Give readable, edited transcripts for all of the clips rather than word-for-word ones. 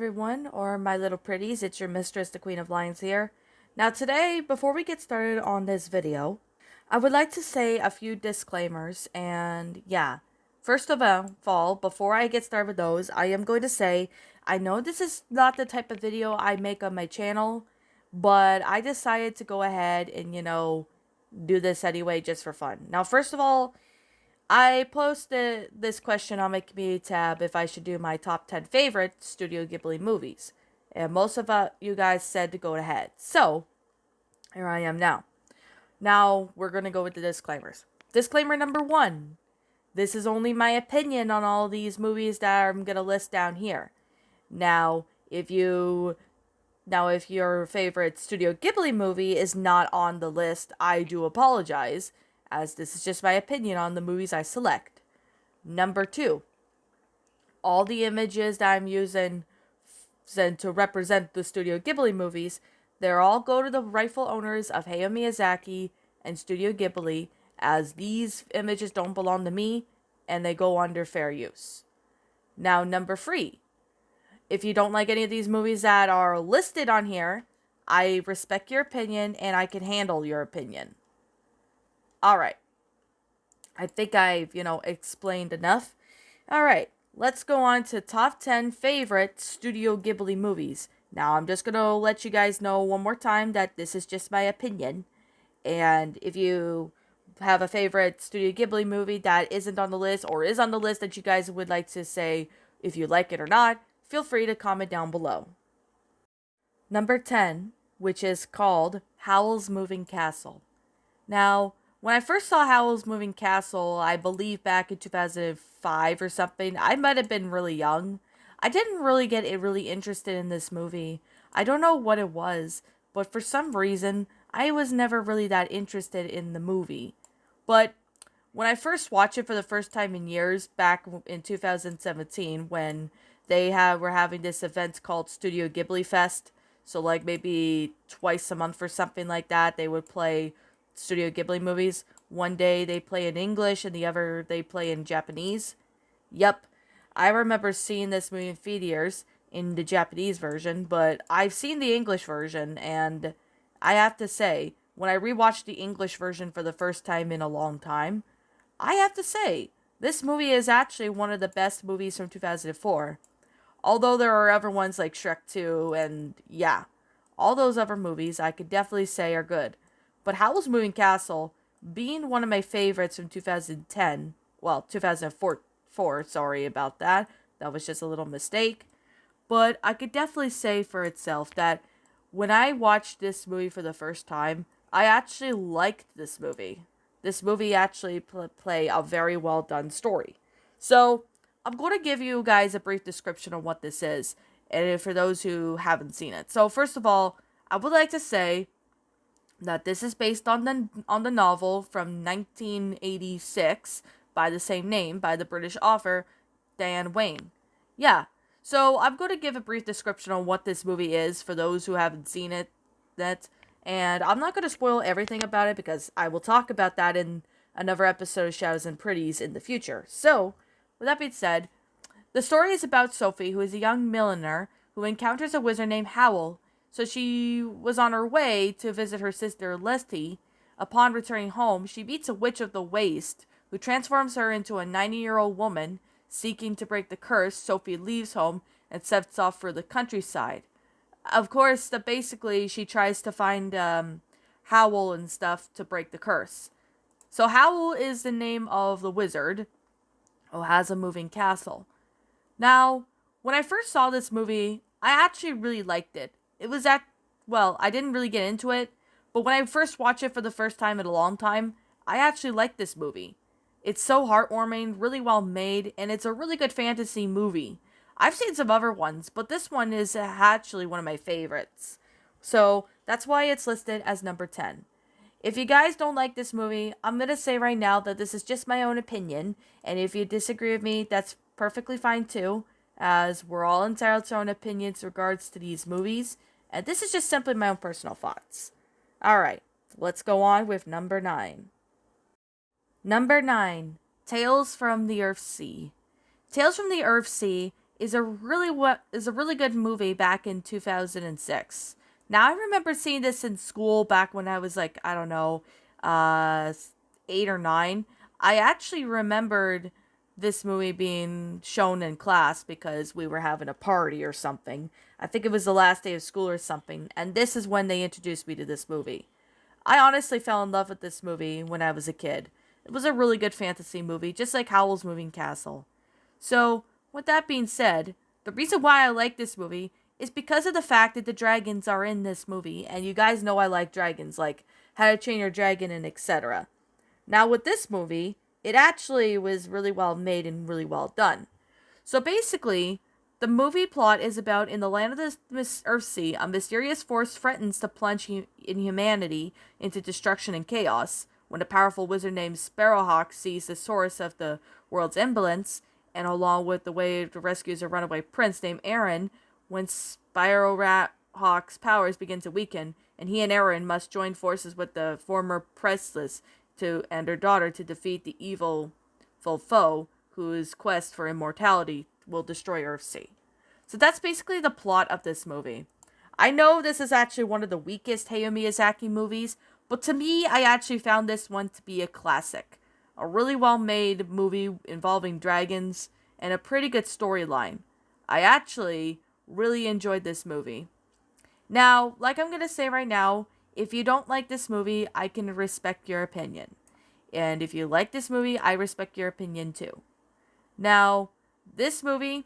everyone, or my little pretties. It's your mistress, the Queen of Lions here. Now today, before we get started on this video, I would like to say a few disclaimers, and yeah. First of all, before I get started with those, I am going to say, I know this is not the type of video I make on my channel, but I decided to go ahead and, do this anyway just for fun. Now, first of all, I posted this question on my community tab if I should do my top 10 favorite Studio Ghibli movies. And most of you guys said to go ahead. So, here I am now. Now, we're going to go with the disclaimers. Disclaimer number 1. This is only my opinion on all these movies that I'm going to list down here. Now, if your favorite Studio Ghibli movie is not on the list, I do apologize, as this is just my opinion on the movies I select. Number 2, all the images that I'm using to represent the Studio Ghibli movies, they all go to the rightful owners of Hayao Miyazaki and Studio Ghibli, as these images don't belong to me, and they go under fair use. Now, number 3, if you don't like any of these movies that are listed on here, I respect your opinion, and I can handle your opinion. Alright. I think I've, explained enough. Alright, let's go on to top 10 favorite Studio Ghibli movies. Now, I'm just going to let you guys know one more time that this is just my opinion. And if you have a favorite Studio Ghibli movie that isn't on the list or is on the list that you guys would like to say if you like it or not, feel free to comment down below. Number 10, which is called Howl's Moving Castle. Now, when I first saw Howl's Moving Castle, I believe back in 2005 or something, I might have been really young. I didn't really get really interested in this movie. I don't know what it was, but for some reason, I was never really that interested in the movie. But when I first watched it for the first time in years, back in 2017, when they were having this event called Studio Ghibli Fest, so like maybe twice a month or something like that, they would play Studio Ghibli movies. One day they play in English and the other they play in Japanese. Yep, I remember seeing this movie in theaters in the Japanese version, but I've seen the English version, and I have to say, when I rewatched the English version for the first time in a long time, I have to say, this movie is actually one of the best movies from 2004. Although there are other ones like Shrek 2 and yeah, all those other movies I could definitely say are good. But Howl's Moving Castle, being one of my favorites from 2010, well, 2004, sorry about that. That was just a little mistake. But I could definitely say for itself that when I watched this movie for the first time, I actually liked this movie. This movie actually play a very well done story. So, I'm going to give you guys a brief description of what this is, and for those who haven't seen it. So, first of all, I would like to say that this is based on the novel from 1986 by the same name by the British author Dan Wayne. Yeah, so I'm going to give a brief description on what this movie is for those who haven't seen it. And I'm not going to spoil everything about it because I will talk about that in another episode of Shadows and Pretties in the future. So, with that being said, the story is about Sophie, who is a young milliner who encounters a wizard named Howl. So she was on her way to visit her sister Leslie. Upon returning home, she meets a witch of the waste, who transforms her into a 90-year-old woman. Seeking to break the curse, Sophie leaves home and sets off for the countryside. Of course, basically, she tries to find Howl and stuff to break the curse. So Howl is the name of the wizard who has a moving castle. Now, when I first saw this movie, I actually really liked it. I didn't really get into it, but when I first watched it for the first time in a long time, I actually liked this movie. It's so heartwarming, really well made, and it's a really good fantasy movie. I've seen some other ones, but this one is actually one of my favorites. So, that's why it's listed as number 10. If you guys don't like this movie, I'm going to say right now that this is just my own opinion, and if you disagree with me, that's perfectly fine too, as we're all entitled to our own opinions in regards to these movies, and this is just simply my own personal thoughts. Alright, let's go on with number 9. Number 9, Tales from the Earthsea. Tales from the Earthsea is a really good movie back in 2006. Now I remember seeing this in school back when I was like, I don't know, uh 8 or 9. I actually remembered this movie being shown in class because we were having a party or something. I think it was the last day of school or something, and this is when they introduced me to this movie. I honestly fell in love with this movie when I was a kid. It was a really good fantasy movie, just like Howl's Moving Castle. So, with that being said, the reason why I like this movie is because of the fact that the dragons are in this movie, and you guys know I like dragons, like How to Train Your Dragon and etc. Now, with this movie, it actually was really well made and really well done. So basically, the movie plot is about in the land of the Earthsea, a mysterious force threatens to plunge in humanity into destruction and chaos when a powerful wizard named Sparrowhawk sees the source of the world's imbalance, and along with the way to rescues a runaway prince named Aaron, when Sparrowhawk's powers begin to weaken, and he and Aaron must join forces with the former princess and her daughter to defeat the evil foe whose quest for immortality will destroy Earthsea. So that's basically the plot of this movie. I know this is actually one of the weakest Hayao Miyazaki movies, but to me, I actually found this one to be a classic. A really well-made movie involving dragons and a pretty good storyline. I actually really enjoyed this movie. Now, like I'm going to say right now, if you don't like this movie, I can respect your opinion. And if you like this movie, I respect your opinion too. Now, this movie,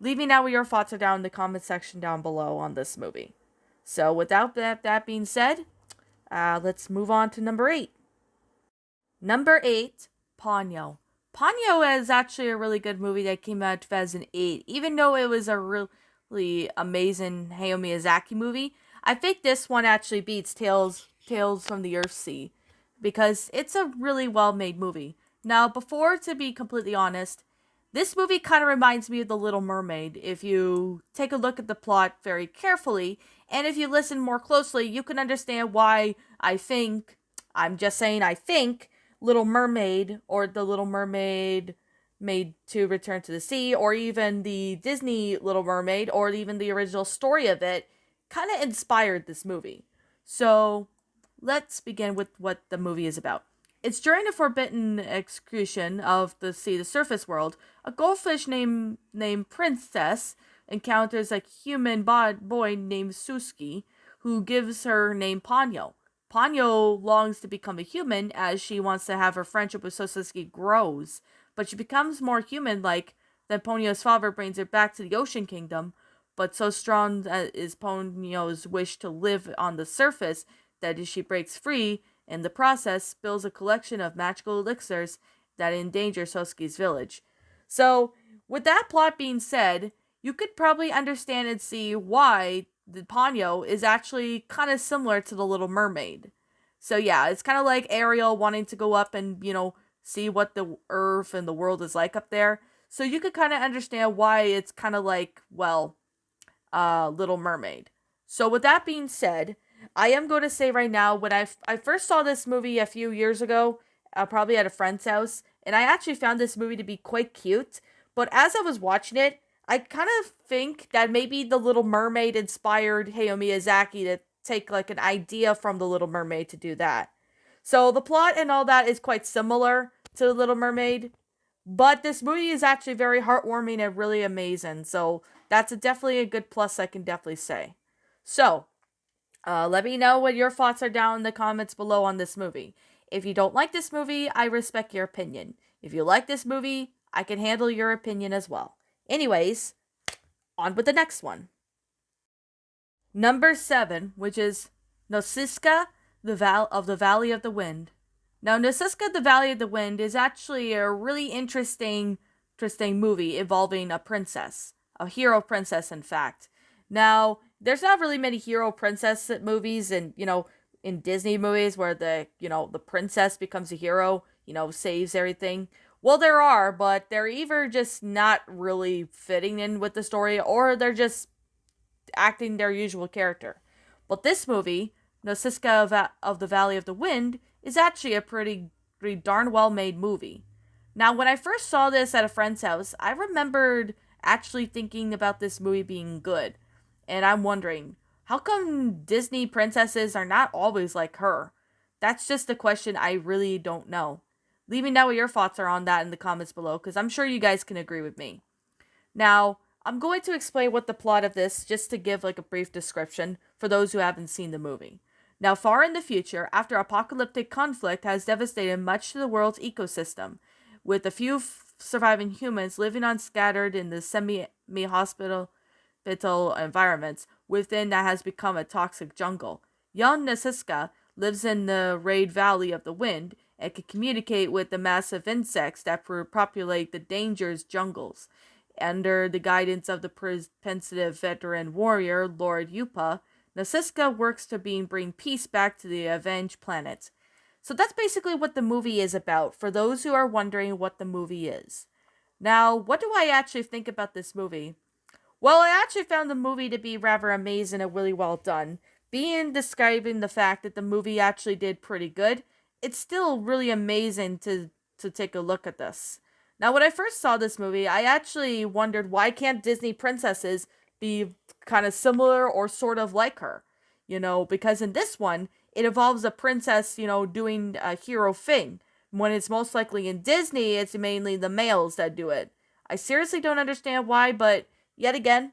leave me know what your thoughts are down in the comment section down below on this movie. So, without that being said, let's move on to number 8. Number 8, Ponyo. Ponyo is actually a really good movie that came out in 2008. Even though it was a really amazing Hayao Miyazaki movie, I think this one actually beats Tales from the Earthsea because it's a really well-made movie. Now, to be completely honest, this movie kind of reminds me of The Little Mermaid. If you take a look at the plot very carefully, and if you listen more closely, you can understand why I think Little Mermaid or The Little Mermaid Made to Return to the Sea, or even the Disney Little Mermaid, or even the original story of it, kind of inspired this movie. So, let's begin with what the movie is about. It's during the forbidden excursion of the surface world, a goldfish named Princess encounters a human boy named Suski, who gives her name Ponyo. Ponyo longs to become a human as she wants to have her friendship with Suski grows, but she becomes more human-like. Then Ponyo's father brings her back to the Ocean Kingdom, but so strong is Ponyo's wish to live on the surface that she breaks free, in the process spills a collection of magical elixirs that endanger Sosuke's village. So, with that plot being said, you could probably understand and see why the Ponyo is actually kind of similar to the Little Mermaid. So yeah, it's kind of like Ariel wanting to go up and, see what the earth and the world is like up there. So you could kind of understand why it's kind of like, Little Mermaid. So with that being said, I am going to say right now, when I first saw this movie a few years ago, probably at a friend's house, and I actually found this movie to be quite cute, but as I was watching it, I kind of think that maybe The Little Mermaid inspired Hayao Miyazaki to take like an idea from The Little Mermaid to do that. So the plot and all that is quite similar to The Little Mermaid, but this movie is actually very heartwarming and really amazing, so that's definitely a good plus, I can definitely say. So, let me know what your thoughts are down in the comments below on this movie. If you don't like this movie, I respect your opinion. If you like this movie, I can handle your opinion as well. Anyways, on with the next one. Number 7, which is Nosiska, the Valley of the Wind. Now, Nosiska, the Valley of the Wind is actually a really interesting movie involving a princess. A hero princess, in fact. Now, there's not really many hero princess movies and, in Disney movies where the princess becomes a hero, saves everything. Well, there are, but they're either just not really fitting in with the story or they're just acting their usual character. But this movie, Nosiska of the Valley of the Wind, is actually a pretty darn well made movie. Now, when I first saw this at a friend's house, I remembered actually thinking about this movie being good. And I'm wondering, how come Disney princesses are not always like her? That's just a question I really don't know. Leave me know what your thoughts are on that in the comments below, because I'm sure you guys can agree with me. Now, I'm going to explain what the plot of this, just to give like a brief description for those who haven't seen the movie. Now, far in the future, after apocalyptic conflict has devastated much of the world's ecosystem, with a few surviving humans living on scattered in the semi-hospital environments within that has become a toxic jungle. Young Nosiska lives in the Raid Valley of the Wind and can communicate with the massive insects that populate the dangerous jungles. Under the guidance of the pensive veteran warrior, Lord Yupa, Nosiska works to bring peace back to the avenged planet. So that's basically what the movie is about, for those who are wondering what the movie is. Now, what do I actually think about this movie? Well, I actually found the movie to be rather amazing and really well done. Being describing the fact that the movie actually did pretty good, it's still really amazing to take a look at this. Now, when I first saw this movie, I actually wondered, why can't Disney princesses be kind of similar or sort of like her? Because in this one, it involves a princess, doing a hero thing. When it's most likely in Disney, it's mainly the males that do it. I seriously don't understand why, but yet again,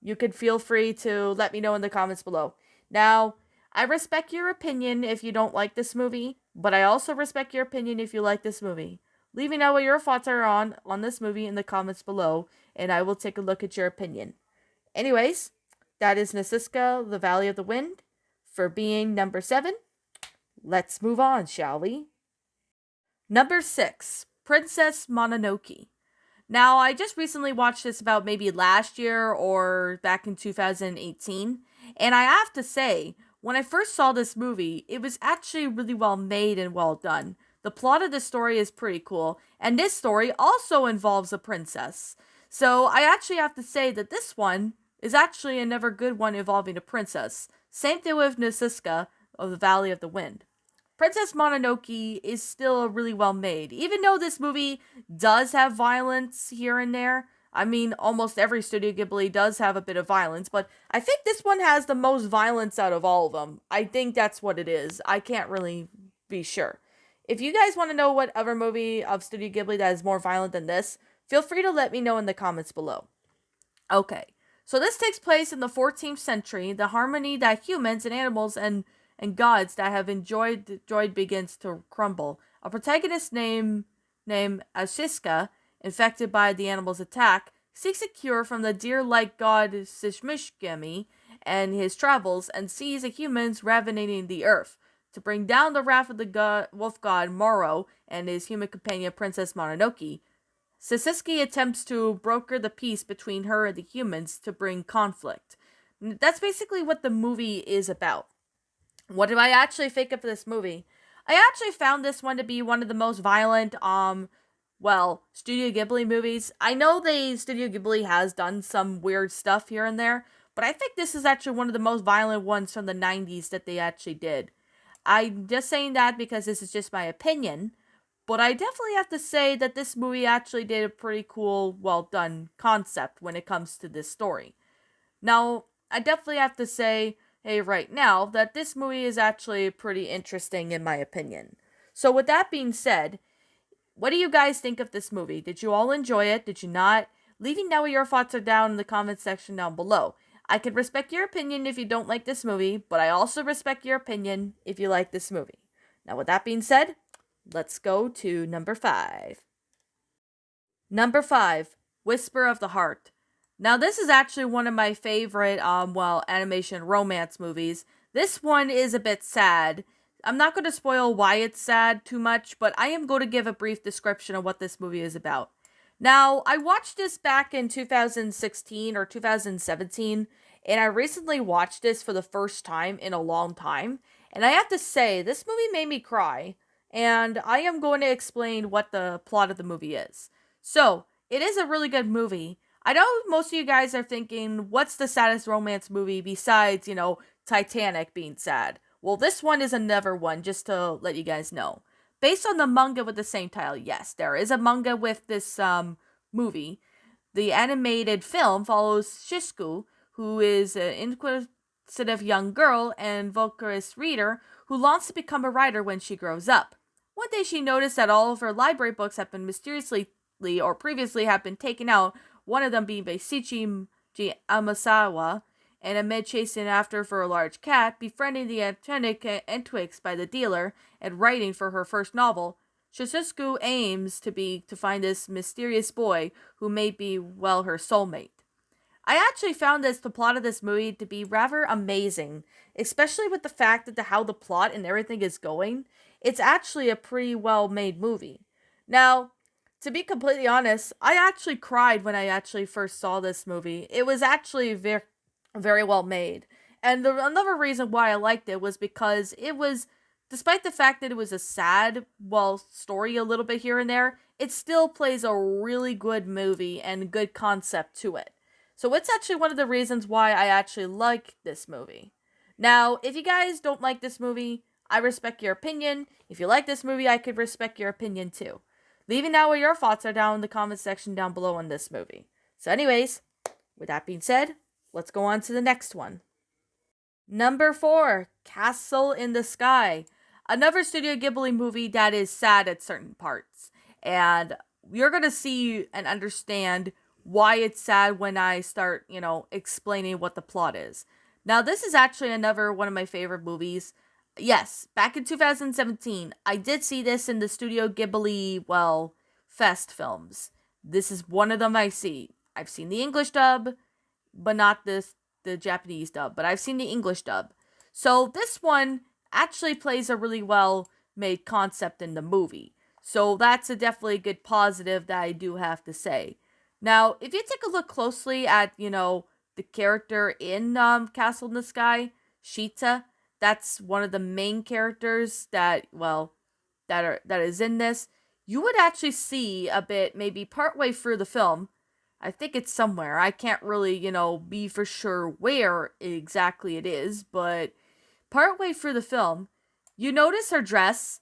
you can feel free to let me know in the comments below. Now, I respect your opinion if you don't like this movie, but I also respect your opinion if you like this movie. Leave me know what your thoughts are on this movie in the comments below, and I will take a look at your opinion. Anyways, that is Nosiska, the Valley of the Wind, for being number 7. Let's move on, shall we? Number 6, Princess Mononoke. Now, I just recently watched this about maybe last year or back in 2018, and I have to say, when I first saw this movie, it was actually really well made and well done. The plot of the story is pretty cool, and this story also involves a princess. So I actually have to say that this one is actually another good one involving a princess. Same thing with Nosiska of the Valley of the Wind. Princess Mononoke is still really well made. Even though this movie does have violence here and there, I mean, almost every Studio Ghibli does have a bit of violence, but I think this one has the most violence out of all of them. I think that's what it is. I can't really be sure. If you guys want to know what other movie of Studio Ghibli that is more violent than this, feel free to let me know in the comments below. Okay, so this takes place in the 14th century. The harmony that humans and animals and gods that have enjoyed begins to crumble. A protagonist named Nosiska, infected by the animal's attack, seeks a cure from the deer-like god Shishmishgami and his travels, and sees the humans ravaging the earth. To bring down the wrath of the wolf god Moro and his human companion Princess Mononoke, Nosiska attempts to broker the peace between her and the humans to bring conflict. That's basically what the movie is about. What do I actually think of this movie? I actually found this one to be one of the most violent, Studio Ghibli movies. I know Studio Ghibli has done some weird stuff here and there, but I think this is actually one of the most violent ones from the 90s that they actually did. I'm just saying that because this is just my opinion, but I definitely have to say that this movie actually did a pretty cool, well done concept when it comes to this story. Now, I definitely have to say, right now, that this movie is actually pretty interesting in my opinion. So with that being said, what do you guys think of this movie? Did you all enjoy it? Did you not? Leave me know what your thoughts are down in the comments section down below. I can respect your opinion if you don't like this movie, but I also respect your opinion if you like this movie. Now with that being said, let's go to number 5. Number 5, Whisper of the Heart. Now this is actually one of my favorite, animation romance movies. This one is a bit sad. I'm not going to spoil why it's sad too much, but I am going to give a brief description of what this movie is about. Now, I watched this back in 2016 or 2017, and I recently watched this for the first time in a long time, and I have to say, this movie made me cry, and I am going to explain what the plot of the movie is. So, it is a really good movie. I know most of you guys are thinking, what's the saddest romance movie besides, Titanic being sad? Well, this one is another one, just to let you guys know. Based on the manga with the same title, yes, there is a manga with this movie. The animated film follows Shisku, who is an inquisitive young girl and voracious reader who longs to become a writer when she grows up. One day she noticed that all of her library books have been mysteriously or previously have been taken out, one of them being by Shichi Amasawa, and amid chasing after for a large cat, befriending the antennic Entwix by the dealer, and writing for her first novel, Shizuku aims to find this mysterious boy who may be, well, her soulmate. I actually found the plot of this movie to be rather amazing, especially with the fact that how the plot and everything is going. It's actually a pretty well made movie. Now, to be completely honest, I actually cried when I actually first saw this movie. It was actually very, very well made. And another reason why I liked it was because it was, despite the fact that it was a sad, well, story a little bit here and there, it still plays a really good movie and good concept to it. So it's actually one of the reasons why I actually like this movie. Now, if you guys don't like this movie, I respect your opinion. If you like this movie, I could respect your opinion too. Leaving out what your thoughts are down in the comment section down below on this movie. So anyways, with that being said, let's go on to the next one. Number 4, Castle in the Sky. Another Studio Ghibli movie that is sad at certain parts. And you're going to see and understand why it's sad when I start, explaining what the plot is. Now, this is actually another one of my favorite movies. Yes, back in 2017, I did see this in the Studio Ghibli, Fest films. This is one of them I see. I've seen the English dub, but not the Japanese dub, but I've seen the English dub. So this one actually plays a really well made concept in the movie. So that's definitely a good positive that I do have to say. Now, if you take a look closely at, the character in Castle in the Sky, Shita, that's one of the main characters that is in this. You would actually see a bit, maybe partway through the film. I think it's somewhere. I can't really, be for sure where exactly it is, but partway through the film, you notice her dress.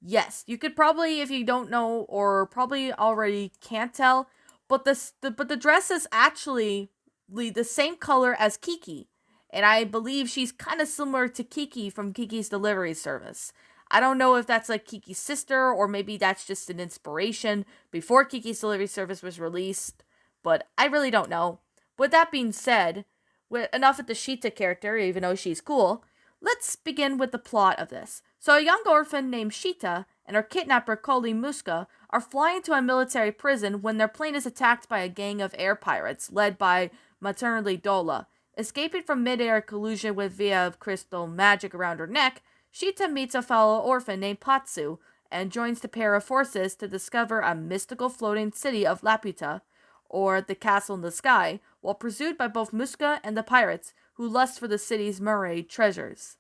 Yes, you could probably, if you don't know or probably already can't tell, but the dress is actually the same color as Kiki. And I believe she's kind of similar to Kiki from Kiki's Delivery Service. I don't know if that's like Kiki's sister or maybe that's just an inspiration before Kiki's Delivery Service was released, but I really don't know. With that being said, with enough with the Shita character, even though she's cool, let's begin with the plot of this. So a young orphan named Shita and her kidnapper Koli Muska are flying to a military prison when their plane is attacked by a gang of air pirates led by Maternally Dola. Escaping from mid-air collusion with via crystal magic around her neck, Shita meets a fellow orphan named Patsu and joins the pair of forces to discover a mystical floating city of Laputa, or the Castle in the Sky, while pursued by both Muska and the pirates who lust for the city's mermaid treasures.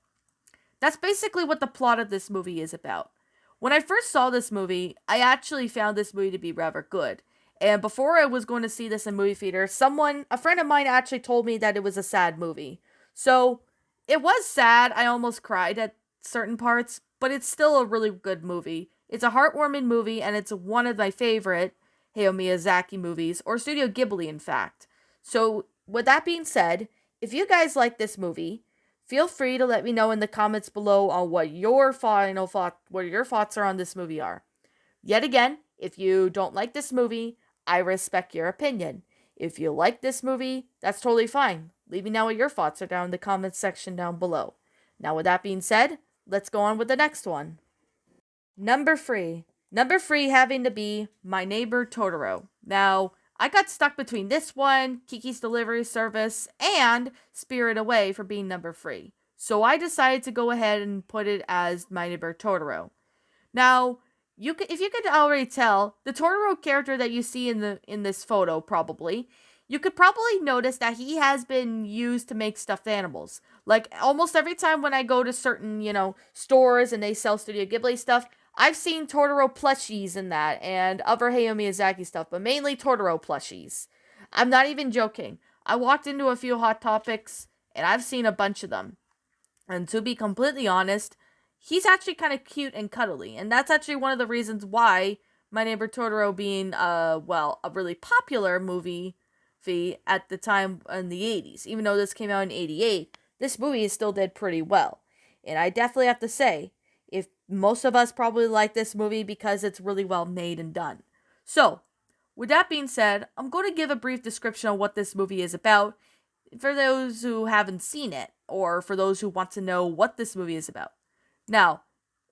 That's basically what the plot of this movie is about. When I first saw this movie, I actually found this movie to be rather good. And before I was going to see this in movie theater, a friend of mine actually told me that it was a sad movie. So, it was sad. I almost cried at certain parts, but it's still a really good movie. It's a heartwarming movie, and it's one of my favorite Hayao Miyazaki movies, or Studio Ghibli, in fact. So, with that being said, if you guys like this movie, feel free to let me know in the comments below on what your thoughts are on this movie are. Yet again, if you don't like this movie, I respect your opinion. If you like this movie, that's totally fine. Leave me know what your thoughts are down in the comments section down below. Now, with that being said, let's go on with the next one. Number 3. Number 3 having to be My Neighbor Totoro. Now, I got stuck between this one, Kiki's Delivery Service, and Spirit Away for being number 3. So I decided to go ahead and put it as My Neighbor Totoro. Now, if you could already tell, the Totoro character that you see in this photo, probably, you could probably notice that he has been used to make stuffed animals. Like, almost every time when I go to certain, stores and they sell Studio Ghibli stuff, I've seen Totoro plushies in that, and other Hayao Miyazaki stuff, but mainly Totoro plushies. I'm not even joking. I walked into a few Hot Topics, and I've seen a bunch of them. And to be completely honest, he's actually kind of cute and cuddly, and that's actually one of the reasons why My Neighbor Totoro being, well, a really popular movie at the time in the 80s. Even though this came out in 88, this movie still did pretty well. And I definitely have to say, if most of us probably like this movie because it's really well made and done. So, with that being said, I'm going to give a brief description of what this movie is about for those who haven't seen it, or for those who want to know what this movie is about. Now,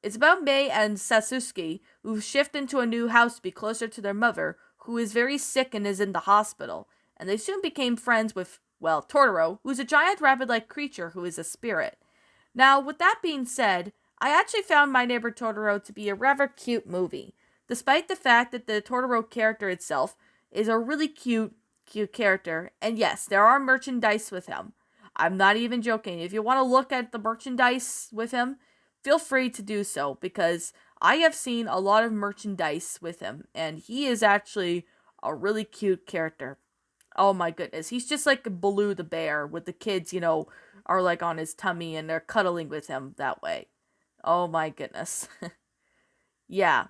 it's about Mei and Sasuke, who shift into a new house to be closer to their mother, who is very sick and is in the hospital, and they soon became friends with, well, Totoro, who's a giant rabbit-like creature who is a spirit. Now, with that being said, I actually found My Neighbor Totoro to be a rather cute movie, despite the fact that the Totoro character itself is a really cute character, and yes, there are merchandise with him. I'm not even joking. If you want to look at the merchandise with him, feel free to do so, because I have seen a lot of merchandise with him, and he is actually a really cute character. Oh my goodness. He's just like Baloo the bear with the kids, are like on his tummy and they're cuddling with him that way. Oh my goodness. Yeah,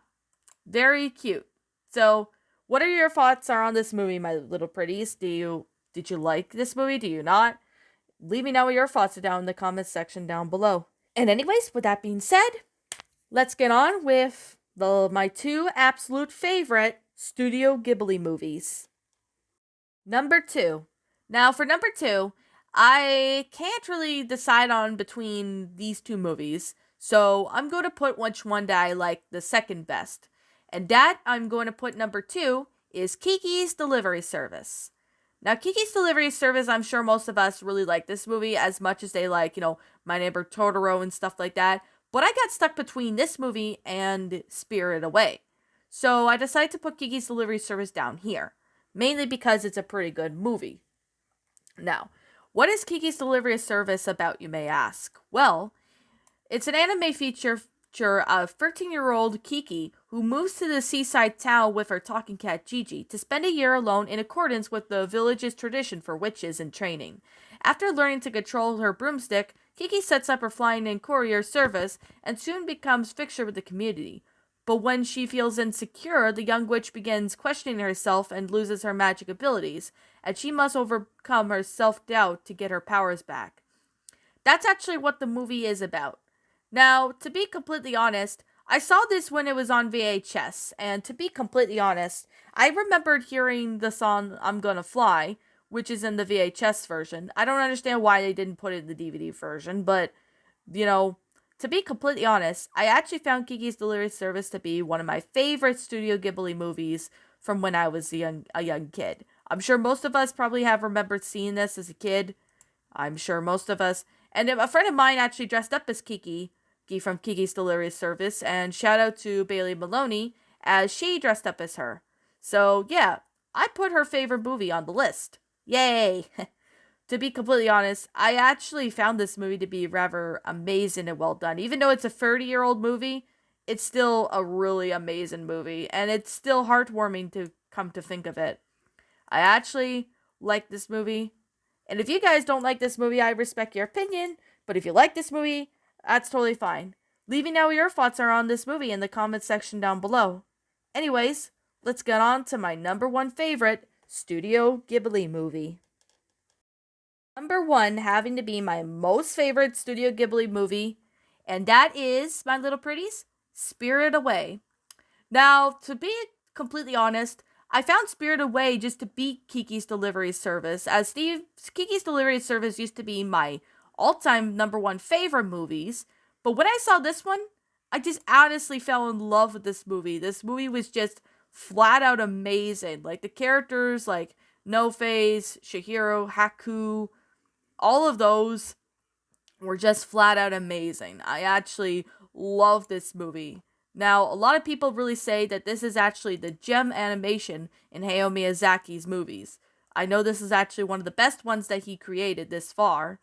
very cute. So, what are your thoughts on this movie, my little pretties? Did you like this movie? Do you not? Leave me know what your thoughts are down in the comments section down below. And anyways, with that being said, let's get on with my two absolute favorite Studio Ghibli movies. Number 2. Now, for number 2, I can't really decide on between these two movies, so I'm going to put which one that I like the second best. And that I'm going to put number 2 is Kiki's Delivery Service. Now, Kiki's Delivery Service, I'm sure most of us really like this movie as much as they like, My Neighbor Totoro and stuff like that. But I got stuck between this movie and Spirited Away. So I decided to put Kiki's Delivery Service down here, mainly because it's a pretty good movie. Now, what is Kiki's Delivery Service about, you may ask? Well, it's an anime feature of 13-year-old Kiki, who moves to the seaside town with her talking cat Gigi to spend a year alone in accordance with the village's tradition for witches in training. After learning to control her broomstick, Kiki sets up her flying in courier service and soon becomes fixture with the community. But when she feels insecure, the young witch begins questioning herself and loses her magic abilities, and she must overcome her self-doubt to get her powers back. That's actually what the movie is about. Now, to be completely honest, I saw this when it was on VHS, and to be completely honest, I remembered hearing the song I'm Gonna Fly, which is in the VHS version. I don't understand why they didn't put it in the DVD version, but, to be completely honest, I actually found Kiki's Delivery Service to be one of my favorite Studio Ghibli movies from when I was a young kid. I'm sure most of us probably have remembered seeing this as a kid. I'm sure most of us. And a friend of mine actually dressed up as Kiki from Kiki's Delivery Service, and shout out to Bailey Maloney as she dressed up as her. So yeah, I put her favorite movie on the list. Yay! To be completely honest, I actually found this movie to be rather amazing and well done. Even though it's a 30-year-old movie, it's still a really amazing movie, and it's still heartwarming to come to think of it. I actually like this movie, and if you guys don't like this movie, I respect your opinion, but if you like this movie, that's totally fine. Leave me know what your thoughts are on this movie in the comments section down below. Anyways, let's get on to my number 1 favorite Studio Ghibli movie. Number 1 having to be my most favorite Studio Ghibli movie, and that is, my little pretties, Spirited Away. Now, to be completely honest, I found Spirited Away just to beat Kiki's Delivery Service, as Kiki's Delivery Service used to be my all-time number 1 favorite movies, but when I saw this one, I just honestly fell in love with this movie. This movie was just flat out amazing. Like, the characters, like No Face, Shihiro, Haku, all of those were just flat out amazing. I actually love this movie. Now, a lot of people really say that this is actually the gem animation in Hayao Miyazaki's movies. I know this is actually one of the best ones that he created this far.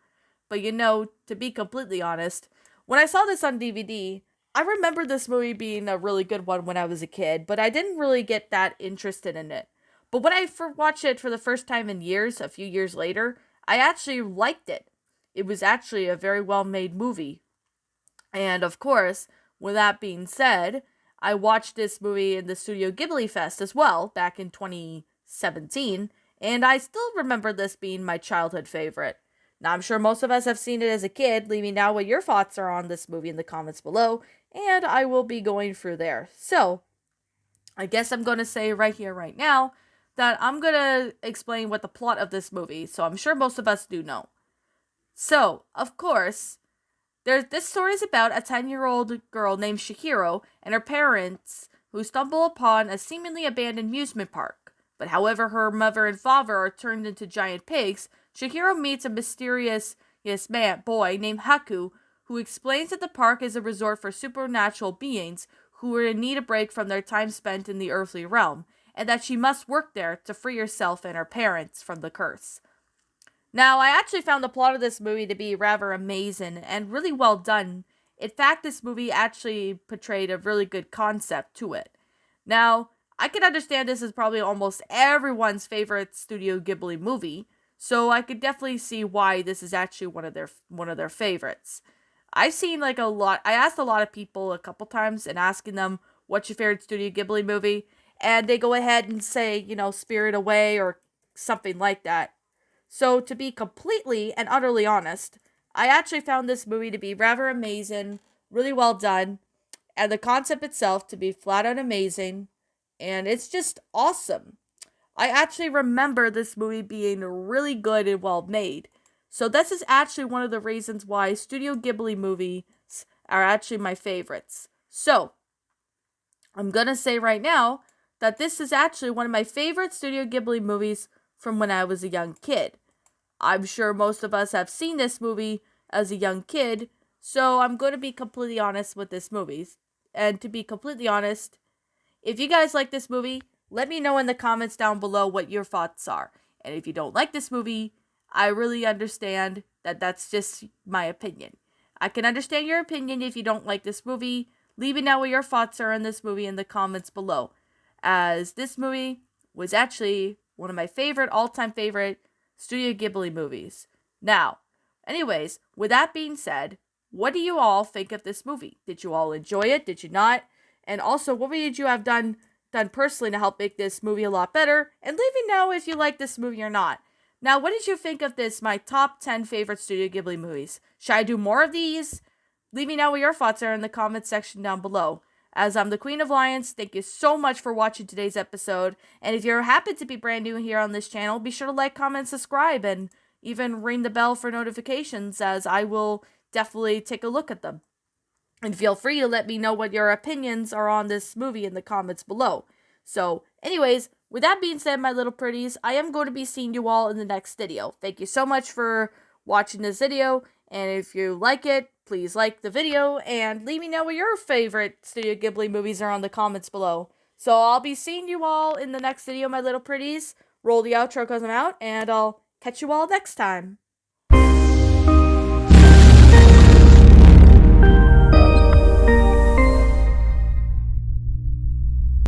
But to be completely honest, when I saw this on DVD, I remember this movie being a really good one when I was a kid, but I didn't really get that interested in it. But when I watched it for the first time in years, a few years later, I actually liked it. It was actually a very well-made movie. And of course, with that being said, I watched this movie in the Studio Ghibili Fest as well, back in 2017, and I still remember this being my childhood favorite. Now, I'm sure most of us have seen it as a kid. Leave me know what your thoughts are on this movie in the comments below, and I will be going through there. So, I guess I'm going to say right here, right now, that I'm going to explain what the plot of this movie, so I'm sure most of us do know. So, of course, this story is about a 10-year-old girl named Shihiro and her parents who stumble upon a seemingly abandoned amusement park. But however her mother and father are turned into giant pigs, Shihiro meets a mysterious boy named Haku who explains that the park is a resort for supernatural beings who are in need of a break from their time spent in the earthly realm, and that she must work there to free herself and her parents from the curse. Now, I actually found the plot of this movie to be rather amazing and really well done. In fact, this movie actually portrayed a really good concept to it. Now, I can understand this is probably almost everyone's favorite Studio Ghibli movie, so I could definitely see why this is actually one of their favorites. I've seen I asked a lot of people a couple times and asking them what's your favorite Studio Ghibli movie, and they go ahead and say, Spirit Away or something like that. So, to be completely and utterly honest, I actually found this movie to be rather amazing, really well done, and the concept itself to be flat out amazing, and it's just awesome. I actually remember this movie being really good and well made. So, this is actually one of the reasons why Studio Ghibli movies are actually my favorites. So, I'm gonna say right now that this is actually one of my favorite Studio Ghibli movies from when I was a young kid. I'm sure most of us have seen this movie as a young kid, so I'm going to be completely honest with this movie. And to be completely honest, if you guys like this movie, let me know in the comments down below what your thoughts are. And if you don't like this movie, I really understand that that's just my opinion. I can understand your opinion if you don't like this movie. Leave me know what your thoughts are on this movie in the comments below, as this movie was actually one of my all-time favorite Studio Ghibli movies. Now, anyways, with that being said, what do you all think of this movie? Did you all enjoy it? Did you not? And also, what would you have done personally to help make this movie a lot better? And leave me know if you like this movie or not. Now, what did you think of this, my top 10 favorite Studio Ghibli movies? Should I do more of these? Leave me know what your thoughts are in the comments section down below. As I'm the Queen of Lions, thank you so much for watching today's episode. And if you happen to be brand new here on this channel, be sure to like, comment, subscribe, and even ring the bell for notifications, as I will definitely take a look at them. And feel free to let me know what your opinions are on this movie in the comments below. So, anyways, with that being said, my little pretties, I am going to be seeing you all in the next video. Thank you so much for watching this video, and if you like it, please like the video, and leave me know what your favorite Studio Ghibli movies are on the comments below. So I'll be seeing you all in the next video, my little pretties. Roll the outro because I'm out, and I'll catch you all next time.